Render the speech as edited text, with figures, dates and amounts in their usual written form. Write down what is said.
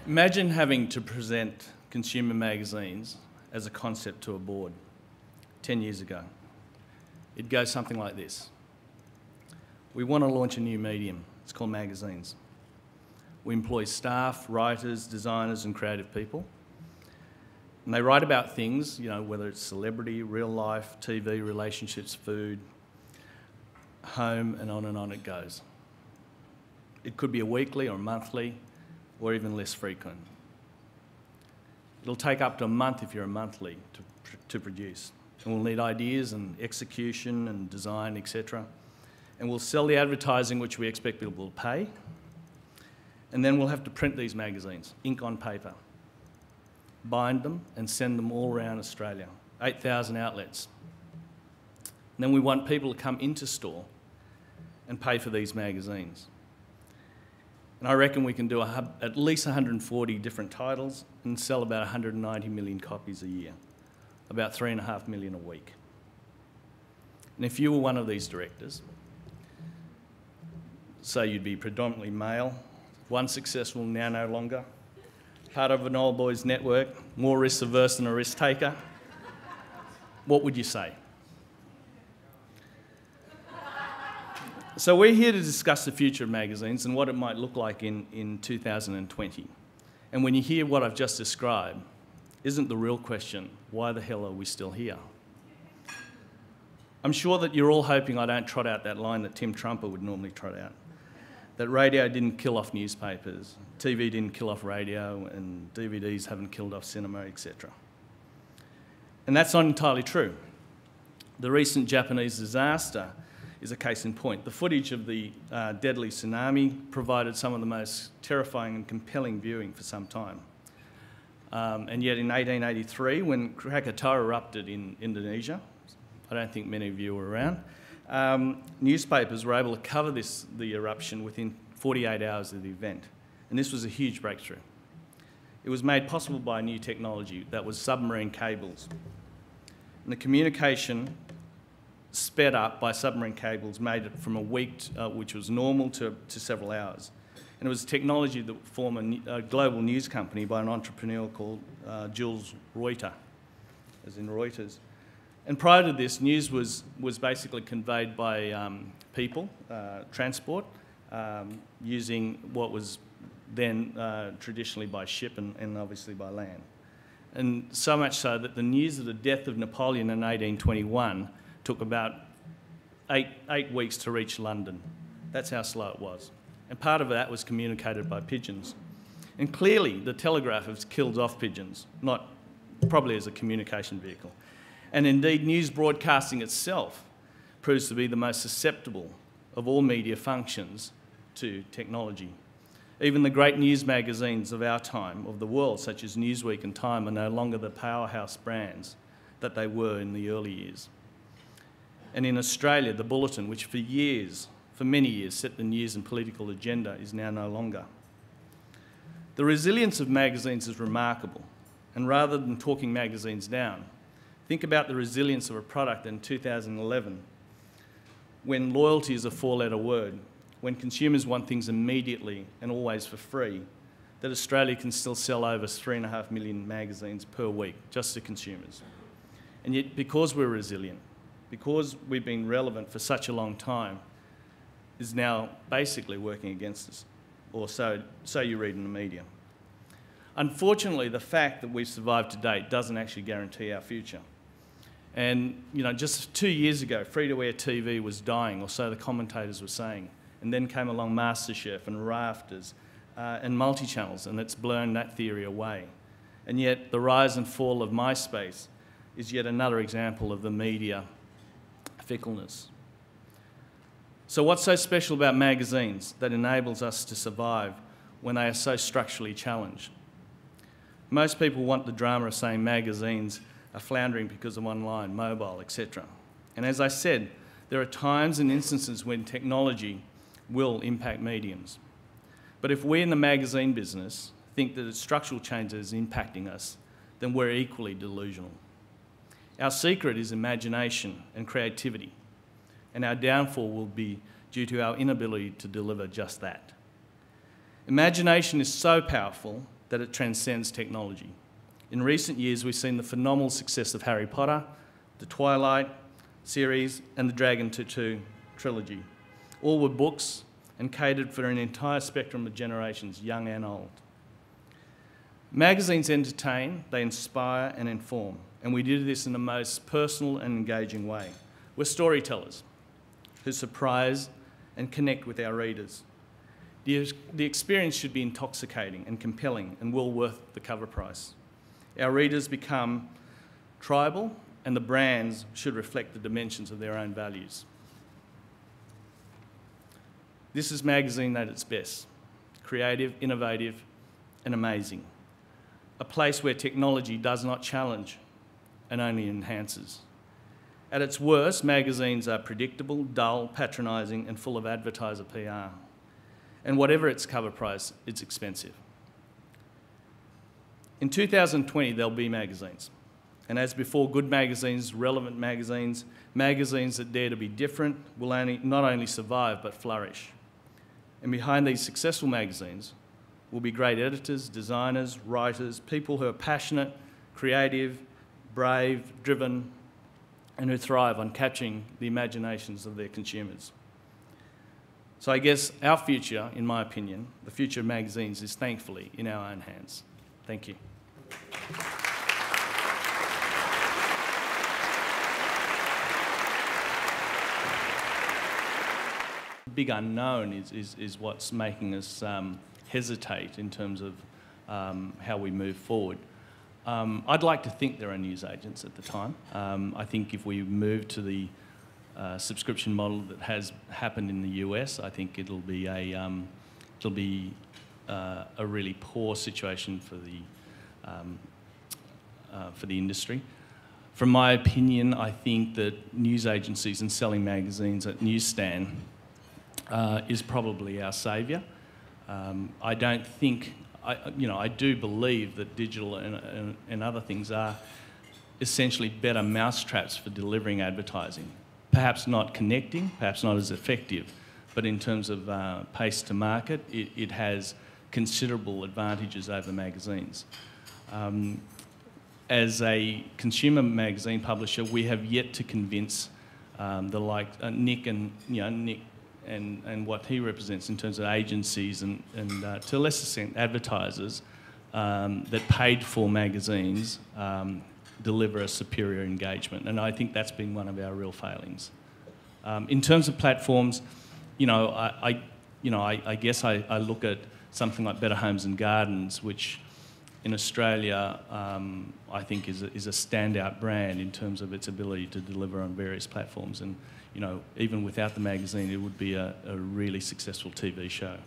Imagine having to present consumer magazines as a concept to a board 10 years ago. It'd go something like this. We want to launch a new medium. It's called magazines. We employ staff, writers, designers and creative people. And they write about things, whether it's celebrity, real life, TV, relationships, food, home, and on it goes. It could be a weekly or monthly or even less frequent. It'll take up to a month if you're a monthly to produce. And we'll need ideas and execution and design, etc. And we'll sell the advertising which we expect people will pay. And then we'll have to print these magazines, ink on paper, bind them and send them all around Australia, 8,000 outlets. And then we want people to come into store and pay for these magazines. And I reckon we can do at least 140 different titles and sell about 190 million copies a year, about 3.5 million a week. And if you were one of these directors, say you'd be predominantly male, one successful, now no longer, part of an old boys network, more risk averse than a risk taker, what would you say? So we're here to discuss the future of magazines and what it might look like in 2020. And when you hear what I've just described, isn't the real question, why the hell are we still here? I'm sure that you're all hoping I don't trot out that line that Tim Trumper would normally trot out, that radio didn't kill off newspapers, TV didn't kill off radio, and DVDs haven't killed off cinema, etc. And that's not entirely true. The recent Japanese disaster is a case in point. The footage of the deadly tsunami provided some of the most terrifying and compelling viewing for some time. And yet in 1883, when Krakatoa erupted in Indonesia, I don't think many of you were around, newspapers were able to cover the eruption within 48 hours of the event. And this was a huge breakthrough. It was made possible by a new technology that was submarine cables. And the communication sped up by submarine cables made it from a week, which was normal, to several hours. And it was technology that formed a global news company by an entrepreneur called Jules Reuter, as in Reuters. And prior to this, news was basically conveyed by people, transport, using what was then traditionally by ship and obviously by land. And so much so that the news of the death of Napoleon in 1821 took about eight weeks to reach London. That's how slow it was. And part of that was communicated by pigeons. And clearly the telegraph has killed off pigeons, not probably as a communication vehicle. And indeed news broadcasting itself proves to be the most susceptible of all media functions to technology. Even the great news magazines of our time, of the world, such as Newsweek and Time, are no longer the powerhouse brands that they were in the early years. And in Australia, the Bulletin, which for many years, set the news and political agenda, is now no longer. The resilience of magazines is remarkable. And rather than talking magazines down, think about the resilience of a product in 2011, when loyalty is a four-letter word, when consumers want things immediately and always for free, that Australia can still sell over 3.5 million magazines per week, just to consumers. And yet, because we're resilient, because we've been relevant for such a long time, is now basically working against us, or so you read in the media. Unfortunately, the fact that we've survived to date doesn't actually guarantee our future. And just 2 years ago, free-to-air TV was dying, or so the commentators were saying. And then came along MasterChef and Rafters and multi-channels, and it's blown that theory away. And yet the rise and fall of MySpace is yet another example of the media fickleness. So what's so special about magazines that enables us to survive when they are so structurally challenged? Most people want the drama of saying magazines are floundering because of online, mobile, etc. And as I said, there are times and instances when technology will impact mediums. But if we in the magazine business think that structural change is impacting us, then we're equally delusional. Our secret is imagination and creativity, and our downfall will be due to our inability to deliver just that. Imagination is so powerful that it transcends technology. In recent years, we've seen the phenomenal success of Harry Potter, the Twilight series, and the Dragon Tattoo trilogy. All were books and catered for an entire spectrum of generations, young and old. Magazines entertain, they inspire and inform, and we do this in the most personal and engaging way. We're storytellers who surprise and connect with our readers. The experience should be intoxicating and compelling and well worth the cover price. Our readers become tribal, and the brands should reflect the dimensions of their own values. This is magazine at its best: creative, innovative, and amazing. A place where technology does not challenge and only enhances. At its worst, magazines are predictable, dull, patronising, and full of advertiser PR. And whatever its cover price, it's expensive. In 2020, there'll be magazines. And as before, good magazines, relevant magazines, magazines that dare to be different will not only survive, but flourish. And behind these successful magazines will be great editors, designers, writers, people who are passionate, creative, brave, driven, and who thrive on capturing the imaginations of their consumers. So I guess our future, in my opinion, the future of magazines is thankfully in our own hands. Thank you. The big unknown is what's making us hesitate in terms of how we move forward. I'd like to think there are newsagents at the time. I think if we move to the subscription model that has happened in the US, I think it'll be a really poor situation for the industry. From my opinion, I think that news agencies and selling magazines at newsstand is probably our saviour. I don't think, I do believe that digital and other things are essentially better mousetraps for delivering advertising. Perhaps not connecting, perhaps not as effective, but in terms of pace to market, it has considerable advantages over magazines. As a consumer magazine publisher, we have yet to convince Nick and what he represents in terms of agencies and to a lesser extent advertisers that paid for magazines deliver a superior engagement, and I think that's been one of our real failings. In terms of platforms, I guess I look at something like Better Homes and Gardens, which in Australia I think is a standout brand in terms of its ability to deliver on various platforms, and even without the magazine, it would be a really successful TV show.